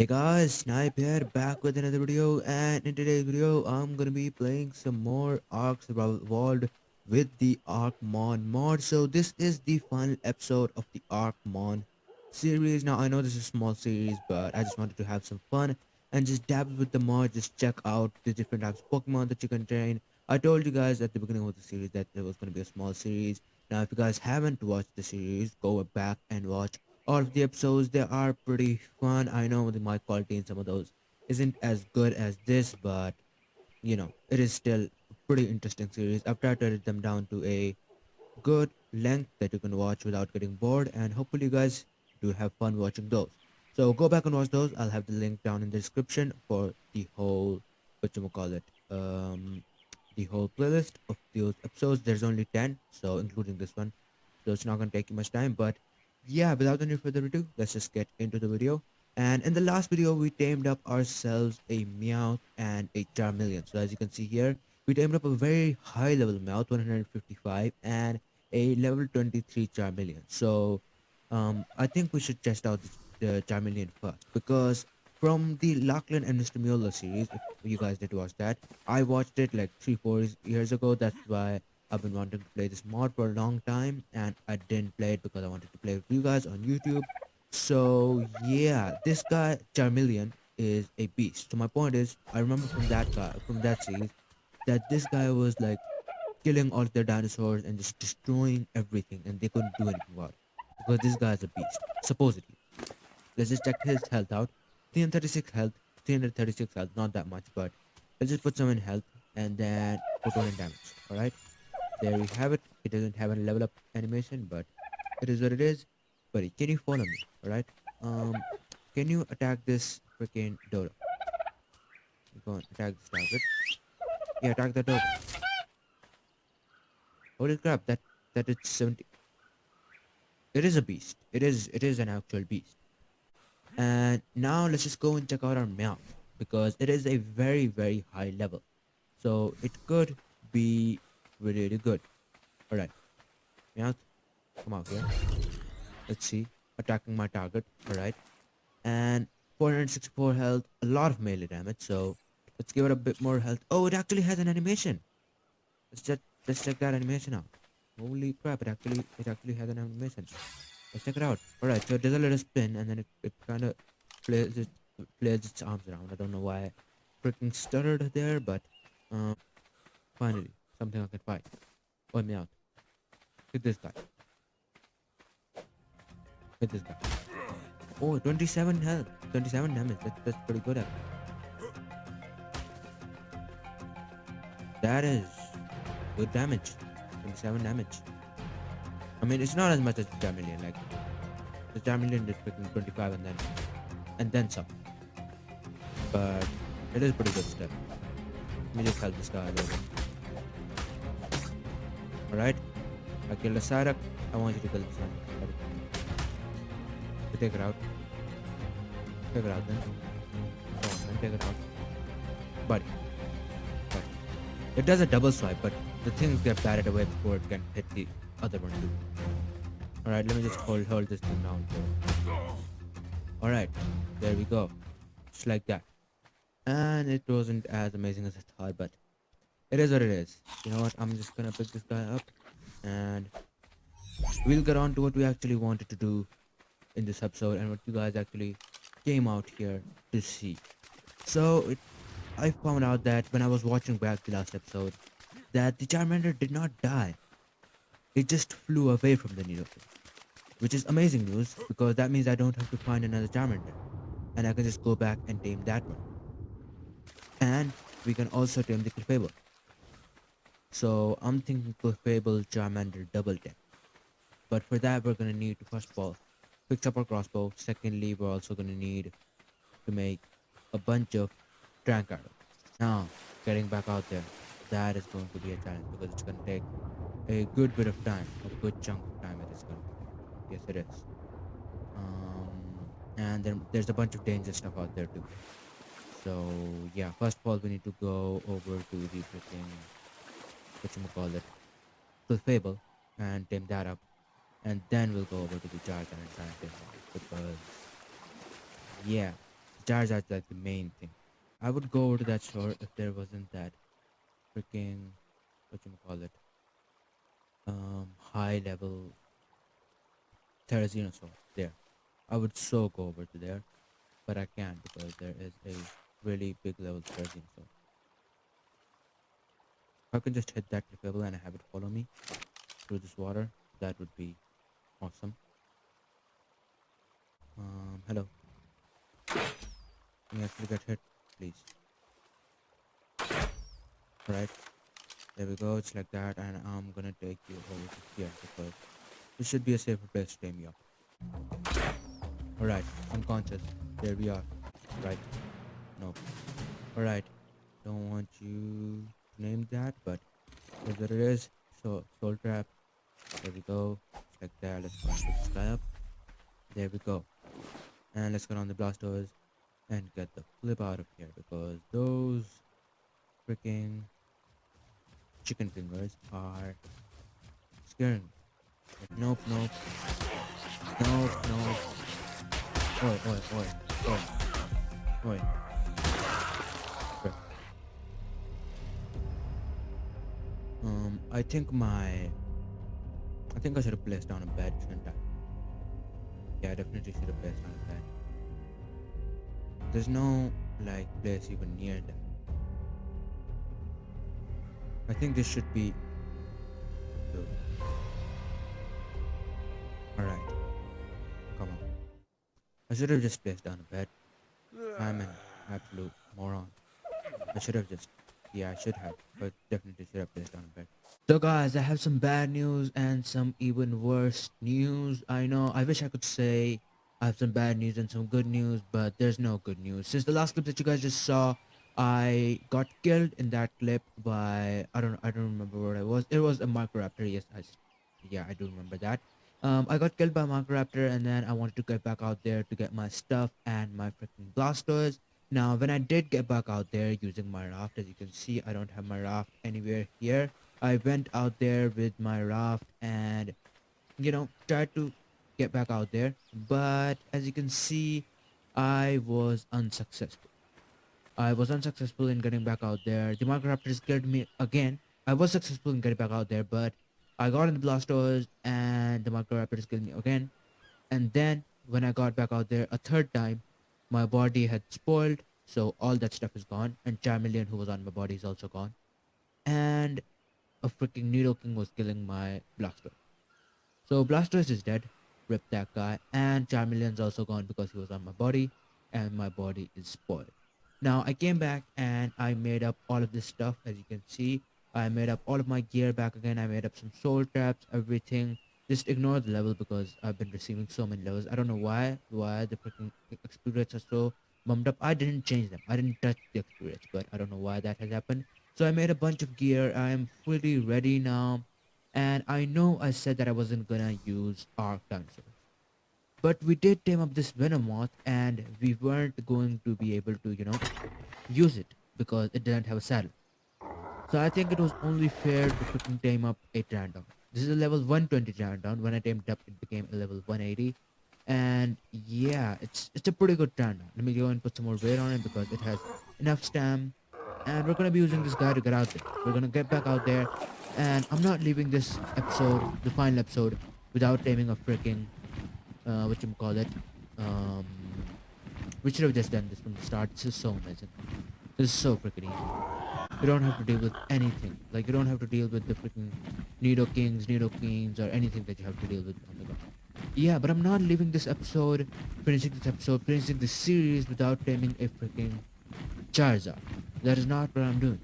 Hey guys, Snipe here, back with another video, and in today's video, I'm gonna be playing some more Ark Survival Evolved with the Arkmon mod. So this is the final episode of the Arkmon series. Now I know this is a small series, but I just wanted to have some fun and just dabble with the mod, just check out the different types of Pokemon that you can train. I told you guys at the beginning of the series that it was gonna be a small series. Now if you guys haven't watched the series, go back and watch all of the episodes. They are pretty fun. I know the mic quality in some of those isn't as good as this, but it is still a pretty interesting series. I've tried to edit them down to a good length that you can watch without getting bored, and hopefully you guys do have fun watching those. So go back and watch those. I'll have the link down in the description for the whole what you call it the whole playlist of those episodes. There's only 10, so including this one, so it's not going to take you much time. But yeah, without any further ado, let's just get into the video. And in the last video, we tamed up ourselves a Meowth and a Charmeleon. So as you can see here, we tamed up a very high level Meowth, 155, and a level 23 Charmeleon. So I think we should test out the Charmeleon first, because from the Lachlan and Mr. Mueller series, if you guys did watch that, I watched it like 3 4 years ago. That's why I've been wanting to play this mod for a long time, and I didn't play it because I wanted to play with you guys on YouTube. So yeah, this guy Charmeleon is a beast. So my point is, I remember from that series, that this guy was like killing all of their dinosaurs and just destroying everything, and they couldn't do anything about it because this guy is a beast, supposedly. Let's just check his health out. 336 health, 336 health, not that much, but let's just put some in health and then put one in damage. Alright, there we have it. It doesn't have a level up animation, but it is what it is. Buddy, can you follow me? Alright, um, can you attack this freaking dodo? Go on, attack this target. Yeah, attack the dodo. Holy crap, that is 70. It is a beast. It is an actual beast. And now let's just go and check out our mouth, because it is a very very high level. So it could be really, really good. Alright, mouth, come out here. Let's see. Attacking my target. Alright. And 464 health, a lot of melee damage, so let's give it a bit more health. Oh, it actually has an animation. Let's check that animation out. Holy crap, it actually has an animation. Let's check it out. Alright, so it does a little spin, and then it kinda flares it flares its arms around. I don't know why I freaking stuttered there, but finally, something I can fight. Oh, me out. Hit this guy. Hit this guy. Oh, 27 health. 27 damage. That's pretty good actually. That is good damage. 27 damage. I mean, it's not as much as the Jamilian. Like, the Jamilian did freaking 25 and then some. But it is pretty good stuff. Let me just help this guy a little bit. Alright? I killed a Sarak. I want you to kill this one. So take it out. Take it out then. Go on, then take it out. Buddy. Buddy. It does a double swipe, but the things get batted away before it can hit the other one too. Alright, let me just hold this thing down. Alright, there we go. Just like that. And it wasn't as amazing as I thought, but it is what it is. You know what? I'm just gonna pick this guy up, and we'll get on to what we actually wanted to do in this episode and what you guys actually came out here to see. So I found out that when I was watching back the last episode, that the Charmander did not die. It just flew away from the Nidoking, which is amazing news, because that means I don't have to find another Charmander, and I can just go back and tame that one. And we can also tame the Clefable. So I'm thinking Clefable Charmander double tame. But for that, we're gonna need to first of all fix up our crossbow. Secondly, we're also gonna need to make a bunch of trank arrows. Now, getting back out there, that is going to be a challenge, because it's gonna take a good bit of time, a good chunk of time it is going to take. Yes, it is. And then there's a bunch of dangerous stuff out there too. So yeah, first of all, we need to go over to the freaking whatchamacallit, to Fable, and tame that up, and then we'll go over to the Charizard and try and tame that, because yeah. Charizard's like the main thing. I would go over to that store if there wasn't that freaking whatchamacallit, high level Terrazinosaur there. I would so go over to there, but I can't because there is a really big level Terrazinosaur. If I can just hit that clickable and have it follow me through this water, that would be awesome. Hello. Can you actually get hit, please? Alright, there we go. It's like that, and I'm gonna take you over to here because this should be a safer place to tame you up. Alright, unconscious. There we are. Right. Nope. Alright. Don't want you to name that, but here's what it is. So, soul trap. There we go. Just like that. Let's go and pick this guy up. There we go. And let's get on the Blastoise and get the flip out of here because those freaking chicken fingers are scaring me. Nope, nope, nope, nope. Oi, oi, oi, oi, oi. Frick. I think I should have placed down a bed, shouldn't I? Yeah, I definitely should have placed down a bed. There's no, like, place even near that. I think this should be good. Alright, come on. I should have just placed down a bed. I'm an absolute moron. I should have just, yeah, I should have, but definitely should have placed down a bed. So guys, I have some bad news and some even worse news. I know, I wish I could say I have some bad news and some good news, but there's no good news. Since the last clip that you guys just saw, I got killed in that clip by, I don't remember what it was. It was a Microraptor, yes, yeah, I do remember that. I got killed by Microraptor and then I wanted to get back out there to get my stuff and my freaking Blastoise. Now, when I did get back out there using my raft, as you can see, I don't have my raft anywhere here. I went out there with my raft and, tried to get back out there. But as you can see, I was unsuccessful. I was unsuccessful in getting back out there. The Microraptors killed me again. I was successful in getting back out there, but I got in the Blastoise and the Microraptors killed me again. And then when I got back out there a third time, my body had spoiled, so all that stuff is gone. And Charmeleon, who was on my body, is also gone. And a freaking Nidoking was killing my Blastoise. So Blastoise is dead. Rip that guy. And Charmeleon's also gone because he was on my body. And my body is spoiled. Now I came back and I made up all of this stuff. As you can see, I made up all of my gear back again. I made up some soul traps, everything. Just ignore the level because I've been receiving so many levels. I don't know why the freaking XP rates are so bumped up. I didn't change them. I didn't touch the XP rates, but I don't know why that has happened. So I made a bunch of gear. I am fully ready now. And I know I said that I wasn't gonna use Arc Dinosaurs. But we did tame up this Venomoth and we weren't going to be able to, use it because it didn't have a saddle. So I think it was only fair to freaking tame up a Pteranodon. This is a level 120 Pteranodon. When I tamed up, it became a level 180. And yeah, it's a pretty good Pteranodon. Let me go and put some more weight on it because it has enough stam. And we're gonna be using this guy to get out there. We're gonna get back out there. And I'm not leaving this episode, the final episode, without taming a freaking, whatchamacallit. Um, we should have just done this from the start. This is so amazing. This is so freaking easy. You don't have to deal with anything. Like, you don't have to deal with the freaking Nido Kings, or anything that you have to deal with. Oh my god. Yeah, but I'm not leaving this episode, finishing this series without taming a freaking Charizard. That is not what I'm doing.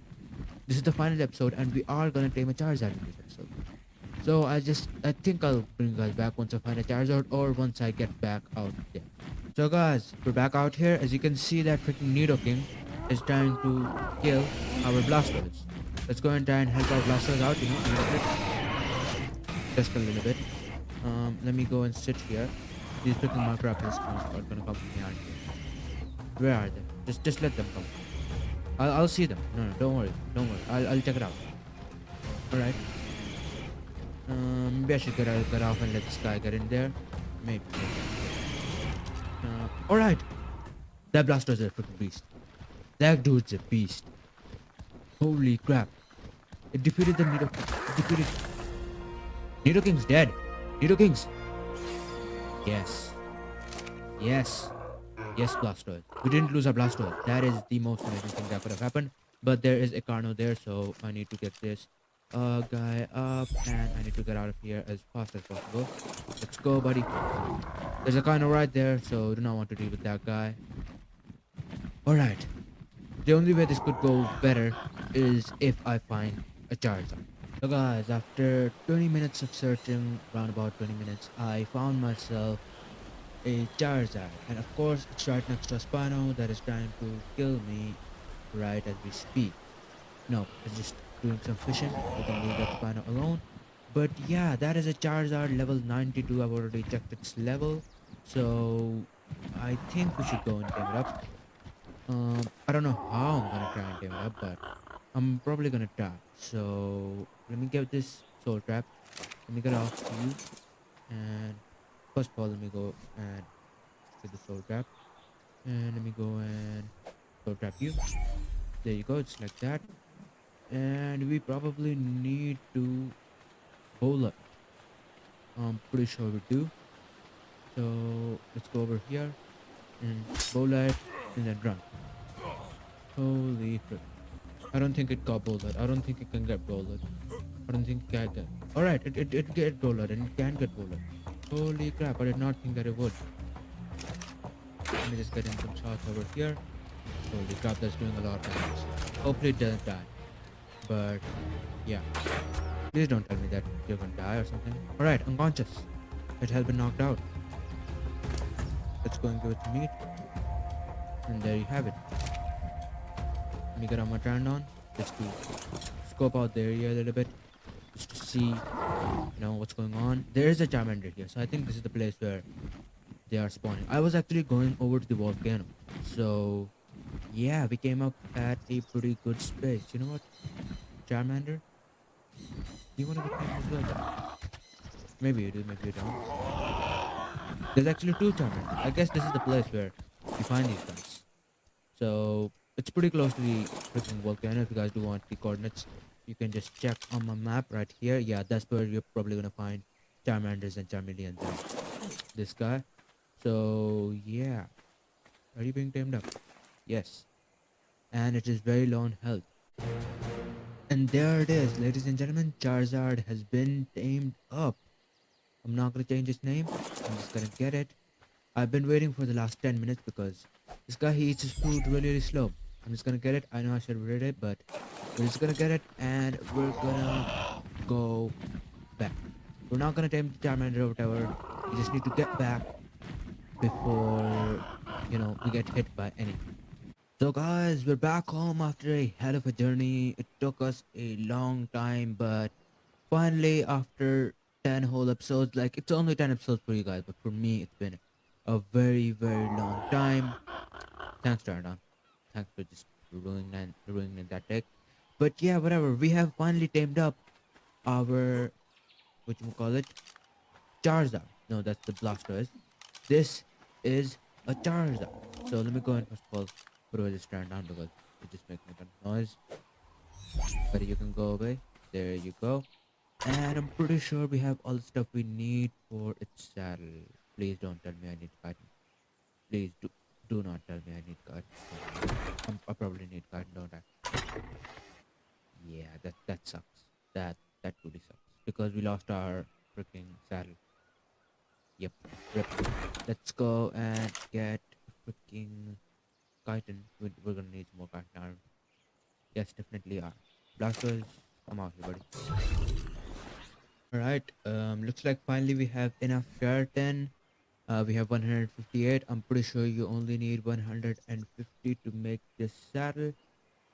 This is the final episode, and we are gonna tame a Charizard in this episode. So I think I'll bring you guys back once I find a Charizard, or once I get back out there. So guys, we're back out here. As you can see, that freaking Nidoking is trying to kill our Blastoise. Let's go and try and help our Blastoise out, a little bit. Just a little bit. Let me go and sit here. These freaking Microraptors are gonna come from behind here. Where are they? Just let them come. I'll see them. No, don't worry. Don't worry. I'll check it out. Alright. Maybe I should get off and let this guy get in there. Maybe. Alright. That Blastoise is a freaking beast. That dude's a beast. Holy crap. It defeated the Nidoking. It defeated... Nidoking's dead. Nidoking's... Yes. Yes. Yes, Blastoise. We didn't lose our Blastoise. That is the most amazing thing that could have happened. But there is a Carno there, so I need to get this guy up, and I need to get out of here as fast as possible. Let's go, buddy. There's a Carno right there, so do not want to deal with that guy. Alright. The only way this could go better is if I find a Charizard. So guys, after 20 minutes of searching, around about 20 minutes, I found myself a Charizard, and of course it's right next to a Spino that is trying to kill me right as we speak. No, it's just doing some fishing. We can leave that Spino alone. But yeah, that is a Charizard level 92. I've already checked its level, so I think we should go and tame it up. I don't know how I'm gonna try and tame it up, but I'm probably gonna try. So let me get this soul trap. Let me get off you, and first of all, let me go and get the soul trap. And let me go and soul trap you. There you go, it's like that. And we probably need to bowl it. I'm pretty sure we do. So let's go over here and bowl it and then run. Holy frick. I don't think it got bowled. I don't think it can get bowled. I don't think it can get. Alright, it get bowled and it can get bowled. Holy crap, I did not think that it would. Let me just get in some shots over here. Holy crap, that's doing a lot of damage. Hopefully it doesn't die. But yeah. Please don't tell me that you're gonna die or something. Alright, unconscious. It has been knocked out. Let's go and give it some meat. And there you have it. Let me get on my Trandon just to scope out the area a little bit. Just to see, what's going on. There is a Charmander here, so I think this is the place where they are spawning. I was actually going over to the volcano. So yeah, we came up at a pretty good space. You know what? Charmander? You wanna get tamed as well? Maybe you do, maybe you don't. There's actually two Charmanders. I guess this is the place where you find these guys. So it's pretty close to the freaking volcano. If you guys do want the coordinates, you can just check on my map right here. Yeah, that's where you're probably gonna find Charmanders and Charmeleons and this guy. So yeah. Are you being tamed up? Yes. And it is very low on health. And there it is, ladies and gentlemen. Charizard has been tamed up. I'm not gonna change his name. I'm just gonna get it. I've been waiting for the last 10 minutes because this guy, he eats his food really, really slow. I'm just gonna get it. I know I should read it, but we're just gonna get it and we're gonna go back. We're not gonna tame the Charmander or whatever. We just need to get back before, we get hit by anything. So guys, we're back home after a hell of a journey. It took us a long time, but finally after 10 whole episodes, like it's only 10 episodes for you guys, but for me it's been a very, very long time. Thanks, Darna. Thanks for just ruining that deck. But yeah, whatever. We have finally tamed up our, whatchamacallit, Charizard. No, that's the Blastoise. This is a Charizard. So let me go and first of all put away this stand down because it just makes a ton of noise. But you can go away. There you go. And I'm pretty sure we have all the stuff we need for its saddle. Please don't tell me I need cotton. Please do not tell me I need cotton. I probably need cotton, don't I? Yeah, that sucks. That really sucks. Because we lost our freaking saddle. Yep. Rip. Let's go and get freaking chitin. We're gonna need some more chitin iron. Yes, definitely are. Blastoise, come out here, buddy. Alright, looks like finally we have enough keratin. We have 158. I'm pretty sure you only need 150 to make this saddle.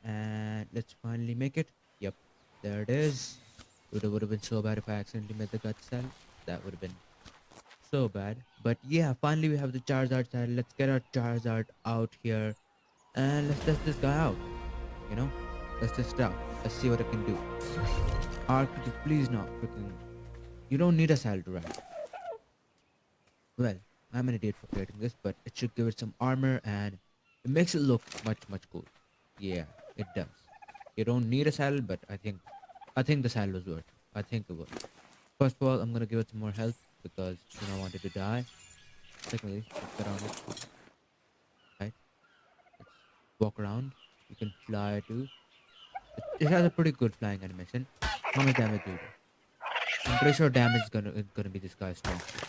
And let's finally make it. Yep, there it is. It would have been so bad if I accidentally made the gut saddle. That would have been so bad. But yeah, finally we have the Charizard saddle. Let's get our Charizard out here. And let's test this guy out. You know? Let's test it out. Let's see what it can do. Arctic, please not freaking... You don't need a saddle to ride. Well, I'm an idiot for creating this, but it should give it some armor and It makes it look much cool. Yeah, it does. You don't need a saddle, but I think the saddle was worth it. I think it was. First of all, I'm gonna give it some more health because do not want it to die. Secondly, let's get on it. Right? Let's walk around. You can fly too. It has a pretty good flying animation. How much damage do you do? I'm pretty sure damage is gonna be this guy's strong suit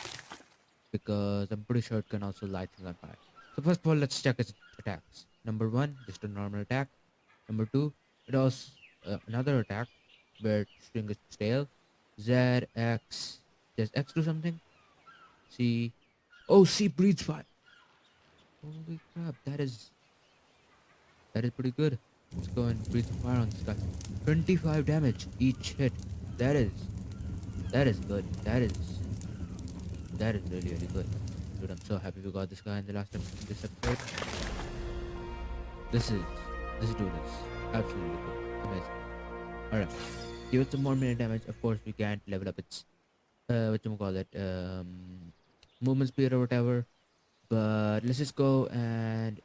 because I'm pretty sure it can also light things on fire. So first of all, let's check its attacks. Number one, just a normal attack. Number two, it does another attack where it string its tail. Z X. Does X do something? C. Oh, C breathes fire. Holy crap, that is pretty good. Let's go and breathe some fire on this guy. 25 damage each hit. That is that is good. That is really good. Dude, I'm so happy we got this guy in the in this episode. This is this dude is absolutely good. Amazing. Alright. Give it some more minute damage. Of course we can't level up its what you call it, movement speed or whatever. But let's just go and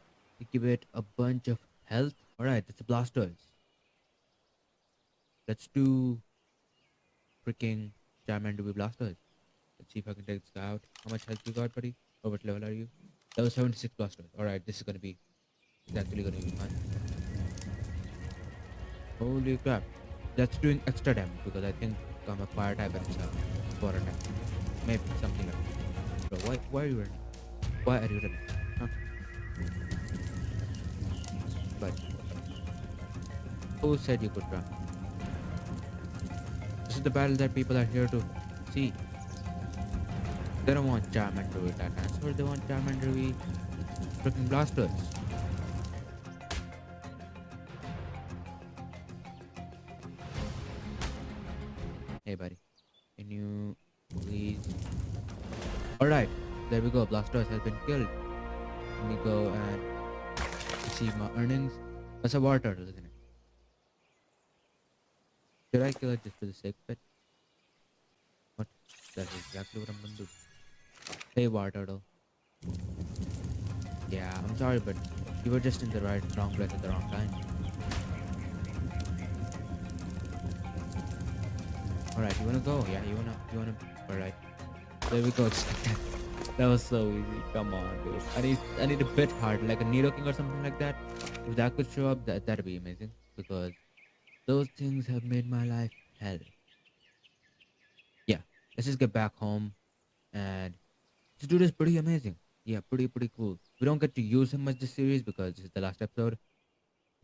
give it a bunch of health. Alright, it's a Blastoise. Let's do freaking Charmander with Blastoise. Let's see if I can take this guy out. How much health you got, buddy? Or what level are you? That was 76 Blastoise. Alright, this is gonna be it's actually gonna be fun. Holy crap. That's doing extra damage because I think I'm a fire type and it's a water type. Maybe something like that. Bro, why are you running? Why are you running? Huh? But who said you could run? This is the battle that people are here to see. They don't want Charmander with that answer. They want Charmander with freaking Blastoise. Hey, buddy. Can you please? Alright. There we go. Blastoise has been killed. Let me go and receive my earnings. That's a water turtle, isn't it? Should I kill it just for the sake of it? What? That's exactly what I'm gonna do. Hey, water turtle. Yeah, I'm sorry, but you were just in the wrong place at the wrong time. Alright, you wanna go? Yeah, you wanna. Alright, there we go. That was so easy. Come on, dude. I need a bit hard, like a Nidoking or something like that. If that could show up, that'd be amazing because those things have made my life hell. Yeah, let's just get back home and this dude is pretty amazing. Yeah, pretty cool. We don't get to use him much this series because this is the last episode.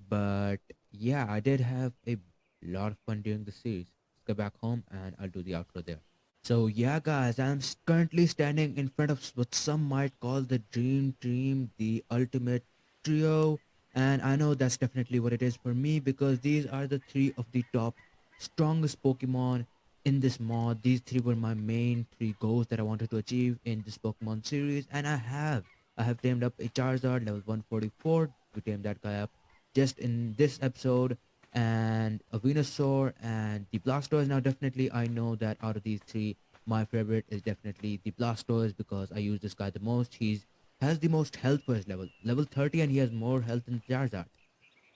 But yeah, I did have a lot of fun during the series. Let's get back home and I'll do the outro there. So yeah, guys, I'm currently standing in front of what some might call the dream team, the ultimate trio, and I know that's definitely what it is for me because these are the three of the top strongest Pokemon in this mod. These three were my main three goals that I wanted to achieve in this Pokemon series, and I have tamed up a Charizard level 144. We tamed that guy up just in this episode, and a Venusaur and the Blastoise. Now, definitely, I know that out of these three, my favorite is definitely the Blastoise because I use this guy the most. He's has the most health for his level 30, and he has more health than Charizard.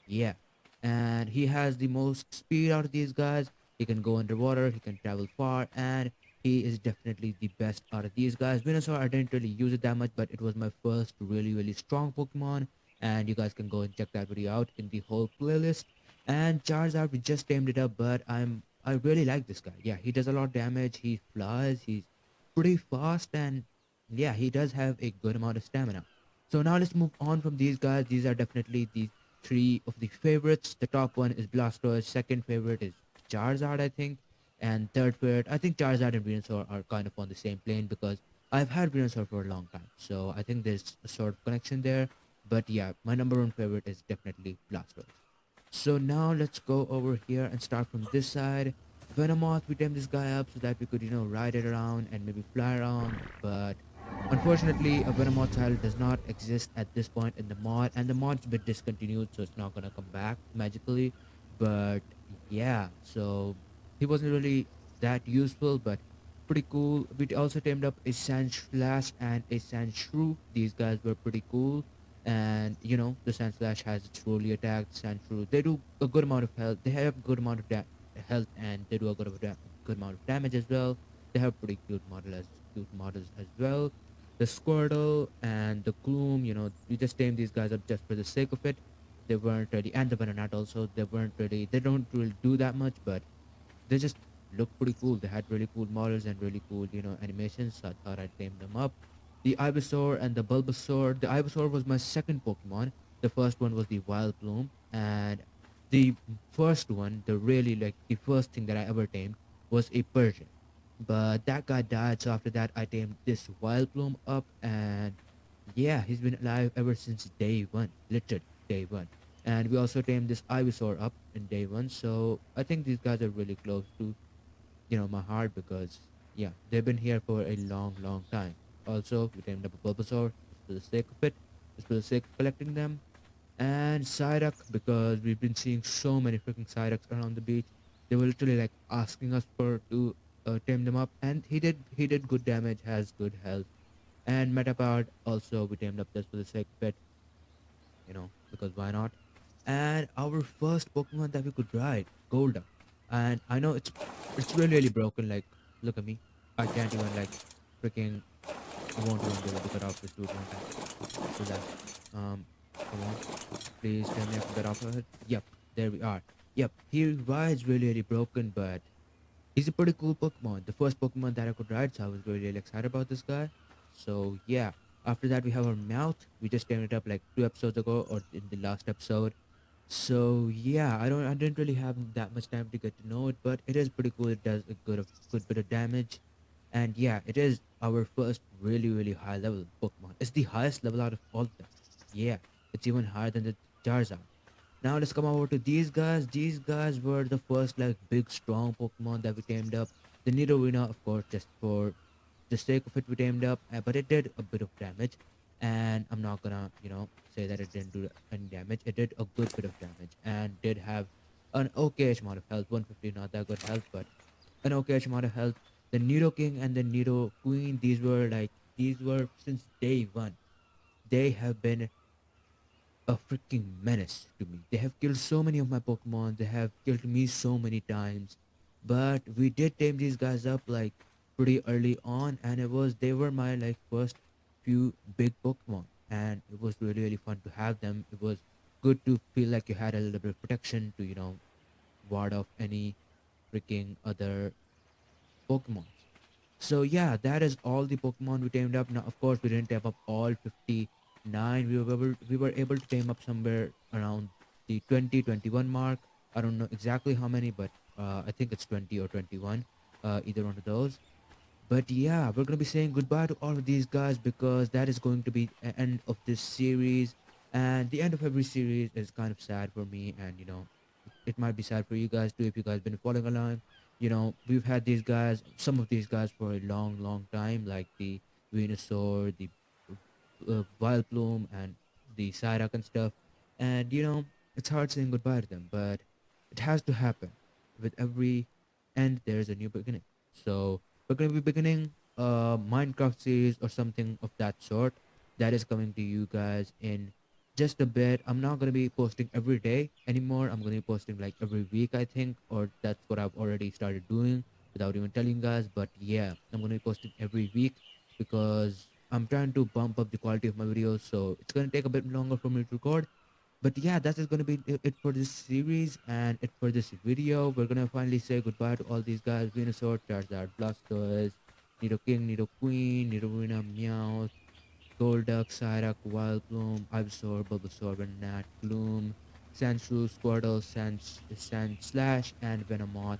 Yeah, and he has the most speed out of these guys. He can go underwater, he can travel far, and he is definitely the best out of these guys. Venusaur, I didn't really use it that much, but it was my first really strong Pokemon, and you guys can go and check that video out in the whole playlist. And Charizard, we just tamed it up, but I really like this guy. Yeah, he does a lot of damage. He flies. He's pretty fast, and yeah, he does have a good amount of stamina. So now let's move on from these guys. These are definitely the three of the favorites. The top one is Blastoise. Second favorite is Charizard, I think. And third favorite, I think Charizard and Venusaur are kind of on the same plane because I've had Venusaur for a long time. So I think there's a sort of connection there. But yeah, my number one favorite is definitely Blastoise. So now let's go over here and start from this side. Venomoth, we tamed this guy up so that we could, ride it around and maybe fly around. But unfortunately, a Venomoth style does not exist at this point in the mod, and the mod's been discontinued, so it's not gonna come back magically. But yeah, so he wasn't really that useful, but pretty cool. We also tamed up a Sandslash and a Sandshrew. These guys were pretty cool. And the Sand Slash has its truly attacked Sandshrew. They do a good amount of health. They have a good amount of health, and they do a good amount of damage as well. They have pretty cute models as well. The Squirtle and the Gloom, you just tame these guys up just for the sake of it. They weren't really, and the Venonat also. They don't really do that much, but they just look pretty cool. They had really cool models and really cool, animations. So I thought I'd name them up. The Ivysaur and the Bulbasaur. The Ivysaur was my second Pokemon. The first one was the Wild Bloom, and the first one, the first thing that I ever tamed was a Persian. But that guy died, so after that I tamed this Wild Bloom up, and yeah, he's been alive ever since day one, literally day one. And we also tamed this Ivysaur up in day one, so I think these guys are really close to my heart because yeah, they've been here for a long, long time. Also, we tamed up a Bulbasaur just for the sake of it, just for the sake of collecting them, and Psyduck because we've been seeing so many freaking Psyducks around the beach. They were literally like asking us for to tame them up, and he did good damage, has good health, and Metapod also we tamed up just for the sake of it, because why not? And our first Pokemon that we could ride, Golduck. And I know it's really really broken. Like, look at me, I can't even like freaking. I won't even be able to get off this dude, won't I? Do that. Come on, please tell me I can get off of it. Yep, there we are. Yep, he rides really really broken, but he's a pretty cool Pokemon. The first Pokemon that I could ride, so I was really, really excited about this guy. So yeah. After that, we have our Mouth. We just tamed it up like 2 episodes ago, or in the last episode. So yeah, I didn't really have that much time to get to know it, but it is pretty cool. It does a good bit of damage, and yeah, it is our first really really high level Pokemon. It's the highest level out of all of them. Yeah, it's even higher than the Charizard. Now let's come over to these guys. These guys were the first like big strong Pokemon that we tamed up. The Nidorina, of course, just for the sake of it, we tamed up, but it did a bit of damage. And I'm not gonna, say that it didn't do any damage. It did a good bit of damage and did have an okay amount of health. 150, not that good health, but an okay amount of health. The Nido King and the Nido Queen, these were since day one. They have been a freaking menace to me. They have killed so many of my Pokemon. They have killed me so many times. But we did tame these guys up like pretty early on, and they were my like first few big Pokemon, and it was really really fun to have them. It was good to feel like you had a little bit of protection to ward off any freaking other Pokemons. So yeah, that is all the Pokemon we tamed up. Now, of course, we didn't tame up all 59. We were able to tame up somewhere around the 2021 mark. I don't know exactly how many, but I think it's 20 or 21, either one of those. But yeah, we're gonna be saying goodbye to all of these guys because that is going to be the end of this series, and the end of every series is kind of sad for me, and it might be sad for you guys too if you guys been following along. We've had these guys, some of these guys, for a long, long time, like the Venusaur, the Wild Bloom, and the Psyduck and stuff. And it's hard saying goodbye to them, but it has to happen. With every end, there's a new beginning. So we're gonna be beginning a Minecraft series or something of that sort that is coming to you guys in just a bit. I'm not gonna be posting every day anymore. I'm gonna be posting like every week, I think, or that's what I've already started doing without even telling you guys. But yeah, I'm gonna be posting every week because I'm trying to bump up the quality of my videos, so it's gonna take a bit longer for me to record. But yeah, that is gonna be it for this series and it for this video. We're gonna finally say goodbye to all these guys: Venusaur, Charizard, Blastoise, Nido King, Nido Queen, Nidorina, Meowth, Golduck, Psyduck, Wildbloom, Ivysaur, Bulbasaur, Venonat, Gloom, Sandshrew, Squirtle, Sand Slash, and Venomoth.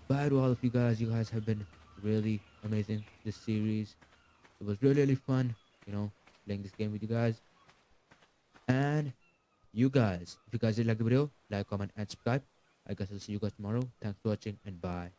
Bye to all of you guys. You guys have been really amazing this series. It was really, really fun, you know, playing this game with you guys. And you guys, if you guys did like the video, like, comment, and subscribe. I guess I'll see you guys tomorrow. Thanks for watching and bye.